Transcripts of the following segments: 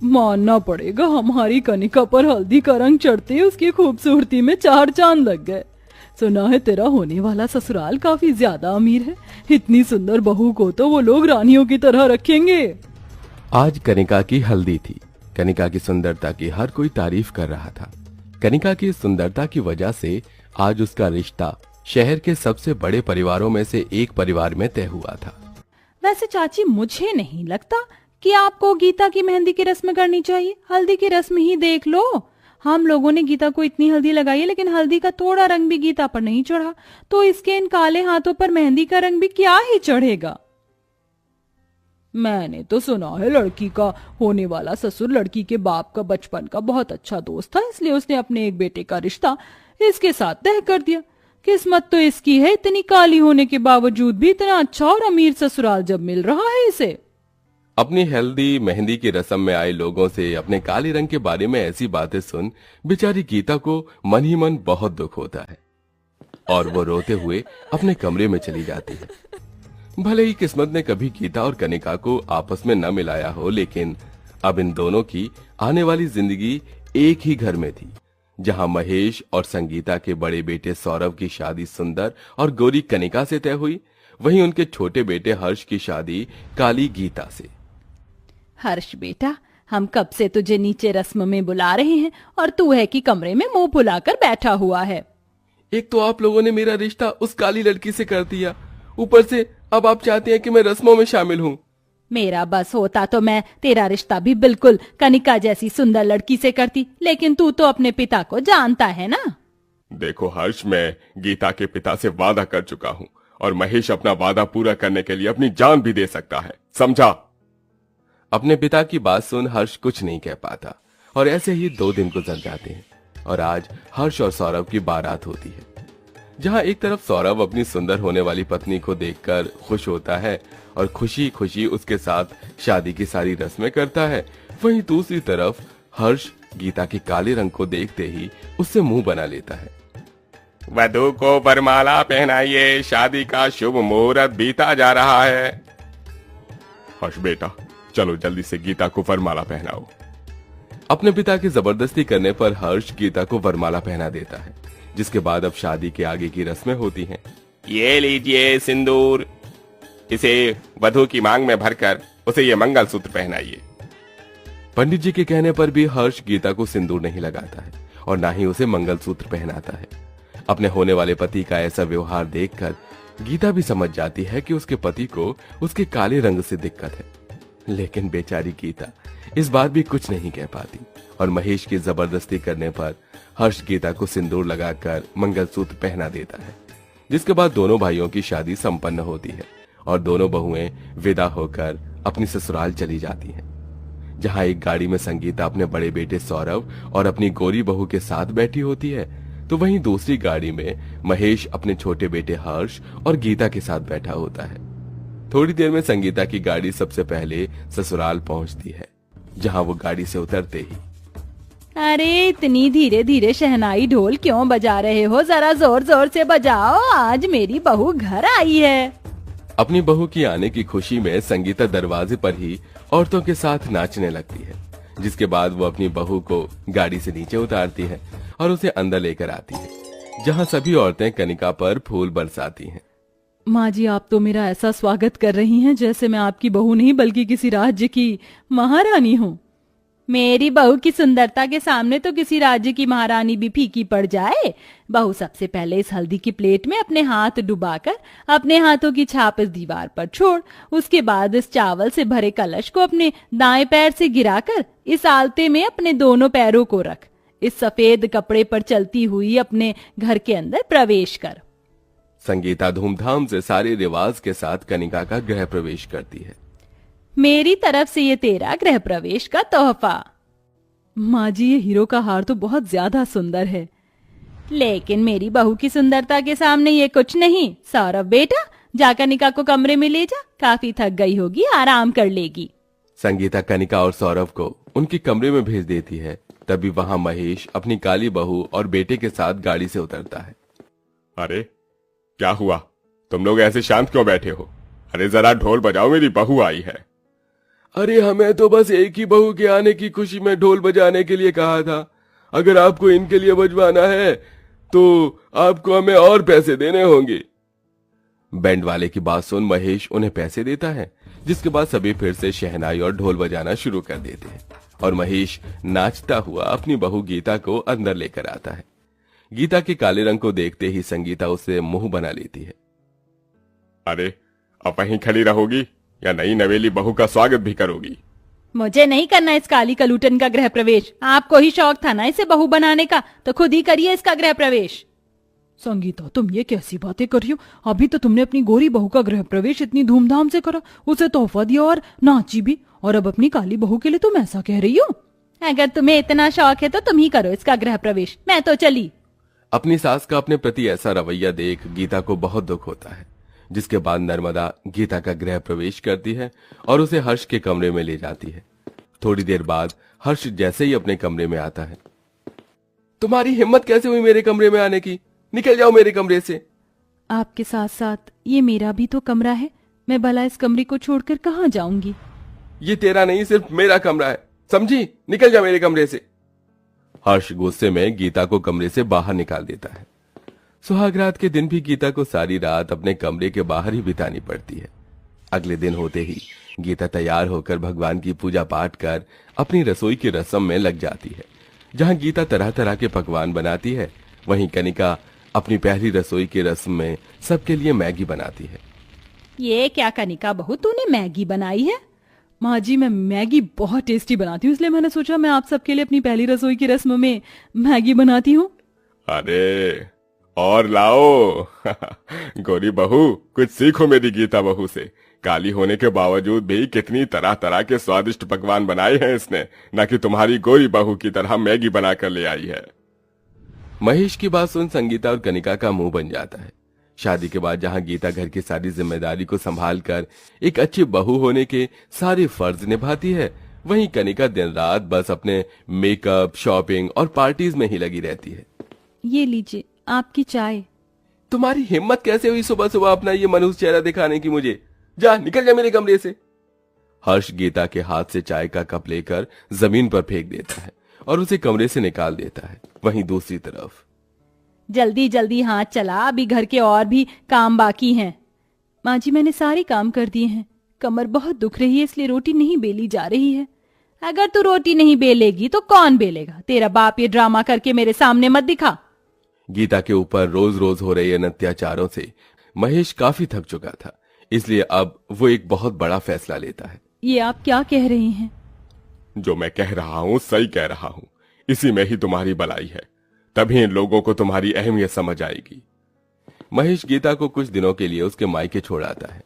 मानना पड़ेगा, हमारी कनिका पर हल्दी का रंग चढ़ते उसकी खूबसूरती में 4 चांद लग गए। सुना है तेरा होने वाला ससुराल काफी ज्यादा अमीर है। इतनी सुंदर बहू को तो वो लोग रानियों की तरह रखेंगे। आज कनिका की हल्दी थी। कनिका की सुंदरता की हर कोई तारीफ कर रहा था। कनिका की सुंदरता की वजह से आज उसका रिश्ता शहर के सबसे बड़े परिवारों में से एक परिवार में तय हुआ था। वैसे चाची, मुझे नहीं लगता कि आपको गीता की मेहंदी की रस्म करनी चाहिए। हल्दी की रस्म ही देख लो। हम लोगों ने गीता को इतनी हल्दी लगाई है, लेकिन हल्दी का थोड़ा रंग भी गीता पर नहीं चढ़ा, तो इसके इन काले हाथों पर मेहंदी का रंग भी क्या ही चढ़ेगा। मैंने तो सुना है लड़की का होने वाला ससुर लड़की के बाप का बचपन का बहुत अच्छा दोस्त था, इसलिए उसने अपने एक बेटे का रिश्ता इसके साथ तय कर दिया। किस्मत तो इसकी है, इतनी काली होने के बावजूद भी इतना अच्छा और अमीर ससुराल जब मिल रहा है इसे। अपनी हल्दी मेहंदी की रस्म में आए लोगों से अपने काले रंग के बारे में ऐसी बातें सुन बेचारी गीता को मन ही मन बहुत दुख होता है और वो रोते हुए अपने कमरे में चली जाती है। भले ही किस्मत ने कभी गीता और कनिका को आपस में न मिलाया हो, लेकिन अब इन दोनों की आने वाली जिंदगी एक ही घर में थी, जहां महेश और संगीता के बड़े बेटे सौरव की शादी सुंदर और गोरी कनिका से तय हुई, वहीं उनके छोटे बेटे हर्ष की शादी काली गीता से। हर्ष बेटा, हम कब से तुझे नीचे रस्म में बुला रहे हैं और तू है कि कमरे में मुंह फुलाकर बैठा हुआ है। एक तो आप लोगों ने मेरा रिश्ता उस काली लड़की से कर दिया, ऊपर से अब आप चाहते हैं कि मैं रस्मों में शामिल हूँ। मेरा बस होता तो मैं तेरा रिश्ता भी बिल्कुल कनिका जैसी सुंदर लड़की से करती, लेकिन तू तो अपने पिता को जानता है ना। देखो हर्ष, मैं गीता के पिता से वादा कर चुका हूँ और महेश अपना वादा पूरा करने के लिए अपनी जान भी दे सकता है, समझा? अपने पिता की बात सुन हर्ष कुछ नहीं कह पाता और ऐसे ही 2 दिन गुजर जाते हैं और आज हर्ष और सौरभ की बारात होती है। जहां एक तरफ सौरभ अपनी सुंदर होने वाली पत्नी को देखकर खुश होता है और खुशी खुशी उसके साथ शादी की सारी रस्में करता है, वहीं दूसरी तरफ हर्ष गीता के काले रंग को देखते ही उससे मुंह बना लेता है। वधू को वरमाला पहनाइए, शादी का शुभ मुहूर्त बीता जा रहा है। हर्ष बेटा, चलो जल्दी से गीता को वरमाला पहनाओ। अपने पिता की जबरदस्ती करने पर हर्ष गीता को वरमाला पहना देता है, जिसके बाद अब शादी के आगे की रस्में होती हैं। ये लीजिए सिंदूर, इसे वधू की मांग में भरकर उसे ये मंगलसूत्र पहनाइए। पंडित जी के कहने पर भी हर्ष गीता को सिंदूर नहीं लगाता है और ना ही उसे मंगलसूत्र पहनाता है। अपने होने वाले पति का ऐसा व्यवहार देखकर गीता भी समझ जाती है कि उसके पति को उसके काले रंग से दिक्कत है, लेकिन बेचारी गीता इस बात भी कुछ नहीं कह पाती और महेश की जबरदस्ती करने पर हर्ष गीता को सिंदूर लगाकर मंगलसूत्र पहना देता है, जिसके बाद दोनों भाइयों की शादी संपन्न होती है और दोनों बहुएं विदा होकर अपनी ससुराल चली जाती हैं। जहां एक गाड़ी में संगीता अपने बड़े बेटे सौरभ और अपनी गोरी बहू के साथ बैठी होती है, तो वहीं दूसरी गाड़ी में महेश अपने छोटे बेटे हर्ष और गीता के साथ बैठा होता है। थोड़ी देर में संगीता की गाड़ी सबसे पहले ससुराल पहुंचती है, जहां वो गाड़ी से उतरते ही, अरे इतनी धीरे धीरे शहनाई ढोल क्यों बजा रहे हो, जरा जोर जोर से बजाओ, आज मेरी बहू घर आई है। अपनी बहू की आने की खुशी में संगीता दरवाजे पर ही औरतों के साथ नाचने लगती है, जिसके बाद वो अपनी बहू को गाड़ी से नीचे उतारती है और उसे अंदर लेकर आती है, जहां सभी औरतें कनिका पर फूल बरसाती हैं। माँ जी, आप तो मेरा ऐसा स्वागत कर रही हैं जैसे मैं आपकी बहू नहीं बल्कि किसी राज्य की महारानी हूँ। मेरी बहू की सुंदरता के सामने तो किसी राज्य की महारानी भी फीकी पड़ जाए। बहू सबसे पहले इस हल्दी की प्लेट में अपने हाथ डुबाकर अपने हाथों की छाप इस दीवार पर छोड़, उसके बाद इस चावल से भरे कलश को अपने दाएं पैर से गिराकर इस आलते में अपने दोनों पैरों को रख, इस सफेद कपड़े पर चलती हुई अपने घर के अंदर प्रवेश कर। संगीता धूमधाम से सारे रिवाज के साथ कनिका का गृह प्रवेश करती है। मेरी तरफ से ये तेरा गृह प्रवेश का तोहफा। माँ जी, ये हीरो का हार तो बहुत ज्यादा सुंदर है, लेकिन मेरी बहू की सुंदरता के सामने ये कुछ नहीं। सौरभ बेटा, जा कनिका को कमरे में ले जा, काफी थक गई होगी, आराम कर लेगी। संगीता कनिका और सौरभ को उनके कमरे में भेज देती है। तभी वहां महेश अपनी काली बहू और बेटे के साथ गाड़ी से उतरता है। अरे क्या हुआ, तुम लोग ऐसे शांत क्यों बैठे हो? अरे जरा ढोल बजाओ, मेरी बहू आई है। अरे हमें तो बस एक ही बहू के आने की खुशी में ढोल बजाने के लिए कहा था। अगर आपको इनके लिए बजवाना है तो आपको हमें और पैसे देने होंगे। बैंड वाले की बात सुन महेश उन्हें पैसे देता है, जिसके बाद सभी फिर से शहनाई और ढोल बजाना शुरू कर देते हैं और महेश नाचता हुआ अपनी बहू गीता को अंदर लेकर आता है। गीता के काले रंग को देखते ही संगीता उसे मुंह बना लेती है। अरे अब वहीं खड़ी रहोगी या नई नवेली बहू का स्वागत भी करोगी? मुझे नहीं करना इस काली कलूटन का गृह प्रवेश। आपको ही शौक था ना इसे बहू बनाने का, तो खुद ही करिए इसका गृह प्रवेश। संगीता, तुम ये कैसी बातें कर रही हो? अभी तो तुमने अपनी गोरी बहू का गृह प्रवेश इतनी धूमधाम से करा, उसे तोहफा दिया और नाची भी, और अब अपनी काली बहू के लिए तुम ऐसा कह रही हो? अगर तुम्हें इतना शौक है तो तुम ही करो इसका गृह प्रवेश, मैं तो चली। अपनी सास का अपने प्रति ऐसा रवैया देख गीता को बहुत दुख होता है, जिसके बाद नर्मदा गीता का गृह प्रवेश करती है और उसे हर्ष के कमरे में ले जाती है। थोड़ी देर बाद हर्ष जैसे ही अपने कमरे में आता है, तुम्हारी हिम्मत कैसे हुई मेरे कमरे में आने की? निकल जाओ मेरे कमरे से। आपके साथ साथ ये मेरा भी तो कमरा है, मैं भला इस कमरे को छोड़कर कहाँ जाऊंगी? ये तेरा नहीं, सिर्फ मेरा कमरा है, समझी? निकल जा मेरे कमरे से। हर्ष गुस्से में गीता को कमरे से बाहर निकाल देता है। सुहागरात के दिन भी गीता को सारी रात अपने कमरे के बाहर ही बितानी पड़ती है। अगले दिन होते ही गीता तैयार होकर भगवान की पूजा पाठ कर अपनी रसोई की रस्म में लग जाती है। जहां गीता तरह तरह के पकवान बनाती है, वहीं कनिका अपनी पहली रसोई की रस्म में सबके लिए मैगी बनाती है। ये क्या कनिका बहू, तूने मैगी बनाई है? माँ जी, मैं मैगी बहुत टेस्टी बनाती हूँ, इसलिए मैंने सोचा मैं आप सबके लिए अपनी पहली रसोई की रस्म में मैगी बनाती हूँ। अरे और लाओ गोरी बहू, कुछ सीखो मेरी गीता बहू से। काली होने के बावजूद भी कितनी तरह तरह के स्वादिष्ट पकवान बनाए हैं इसने, न कि तुम्हारी गोरी बहू की तरह मैगी बनाकर ले आई है। महेश की बात सुन संगीता और कनिका का मुंह बन जाता है। शादी के बाद जहां गीता घर की सारी जिम्मेदारी को संभाल कर एक अच्छी बहू होने के सारे फर्ज निभाती है, वहीं कनिका दिन रात बस अपने मेकअप, शॉपिंग और पार्टीज में ही लगी रहती है। ये लीजिए आपकी चाय। तुम्हारी हिम्मत कैसे हुई सुबह सुबह अपना ये मनहूस चेहरा दिखाने की मुझे? जा, निकल जा मेरे कमरे से। हर्ष गीता के हाथ से चाय का कप लेकर जमीन पर फेंक देता है और उसे कमरे से निकाल देता है। वहीं दूसरी तरफ जल्दी जल्दी हाथ चला, अभी घर के और भी काम बाकी हैं। माँ जी, मैंने सारे काम कर दिए हैं, कमर बहुत दुख रही है इसलिए रोटी नहीं बेली जा रही है। अगर तू रोटी नहीं बेलेगी तो कौन बेलेगा? तेरा बाप ये ड्रामा करके मेरे सामने मत दिखा। गीता के ऊपर रोज रोज हो रहे इन अत्याचारों से महेश काफी थक चुका था, इसलिए अब वो एक बहुत बड़ा फैसला लेता है। ये आप क्या कह रही हैं? जो मैं कह रहा हूँ सही कह रहा हूँ, इसी में ही तुम्हारी भलाई है, तभी इन लोगों को तुम्हारी अहमियत समझ आएगी। महेश गीता को कुछ दिनों के लिए उसके मायके छोड़ आता है।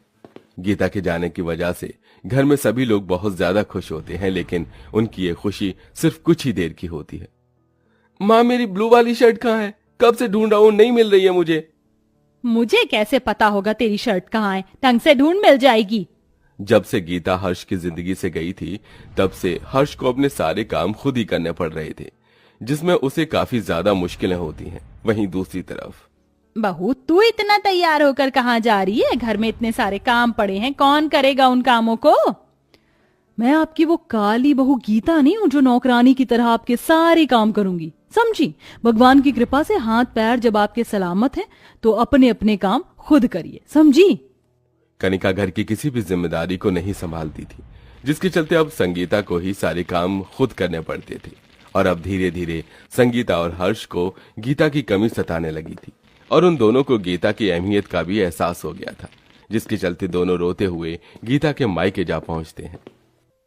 गीता के जाने की वजह से घर में सभी लोग बहुत ज्यादा खुश होते हैं, लेकिन उनकी ये खुशी सिर्फ कुछ ही देर की होती है। माँ, मेरी ब्लू वाली शर्ट कहाँ है? कब से ढूंढ रहा हूँ, नहीं मिल रही है मुझे। मुझे कैसे पता होगा तेरी शर्ट कहाँ है? ढंग से ढूंढ, मिल जाएगी। जब से गीता हर्ष की जिंदगी से गई थी, तब से हर्ष को अपने सारे काम खुद ही करने पड़ रहे थे, जिसमें उसे काफी ज्यादा मुश्किलें होती हैं। वहीं दूसरी तरफ बहू, तू इतना तैयार होकर कहाँ जा रही है? घर में इतने सारे काम पड़े हैं, कौन करेगा उन कामों को? मैं आपकी वो काली बहू गीता नहीं हूँ जो नौकरानी की तरह आपके सारे काम करूंगी, समझी? भगवान की कृपा से हाथ पैर जब आपके सलामत हैं तो अपने अपने काम खुद करिए, समझी? कनिका घर की किसी भी जिम्मेदारी को नहीं संभालती थी, जिसके चलते अब संगीता को ही सारे काम खुद करने पड़ते थे। और अब धीरे धीरे संगीता और हर्ष को गीता की कमी सताने लगी थी और उन दोनों को गीता की अहमियत का भी एहसास हो गया था, जिसके चलते दोनों रोते हुए गीता के मायके जा पहुंचते हैं।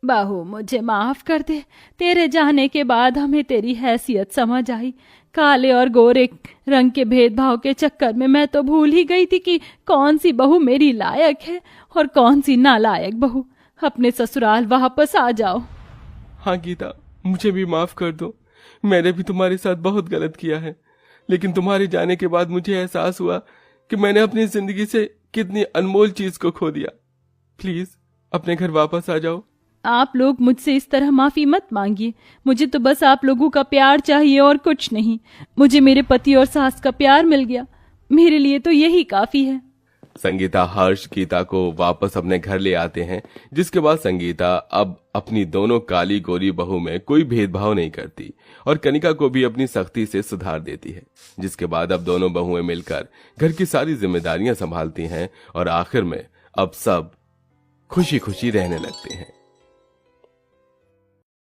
बहू, मुझे माफ कर दे, तेरे जाने के बाद हमें तेरी हैसियत समझ आई। काले और गोरे रंग के भेदभाव के चक्कर में मैं तो भूल ही गई थी कि कौन सी बहू मेरी लायक है और कौन सी नालायक बहू। अपने ससुराल वापस आ जाओ। हाँ गीता, मुझे भी माफ कर दो, मैंने भी तुम्हारे साथ बहुत गलत किया है, लेकिन तुम्हारे जाने के बाद मुझे एहसास हुआ कि मैंने अपनी जिंदगी से कितनी अनमोल चीज को खो दिया। प्लीज अपने घर वापस आ जाओ। आप लोग मुझसे इस तरह माफी मत मांगिए, मुझे तो बस आप लोगों का प्यार चाहिए और कुछ नहीं। मुझे मेरे पति और सास का प्यार मिल गया, मेरे लिए तो यही काफी है। संगीता हर्ष गीता को वापस अपने घर ले आते हैं, जिसके बाद संगीता अब अपनी दोनों काली गोरी बहू में कोई भेदभाव नहीं करती और कनिका को भी अपनी सख्ती से सुधार देती है। जिसके बाद अब दोनों बहुएं मिलकर घर की सारी जिम्मेदारियां संभालती हैं और आखिर में अब सब खुशी खुशी रहने लगते हैं।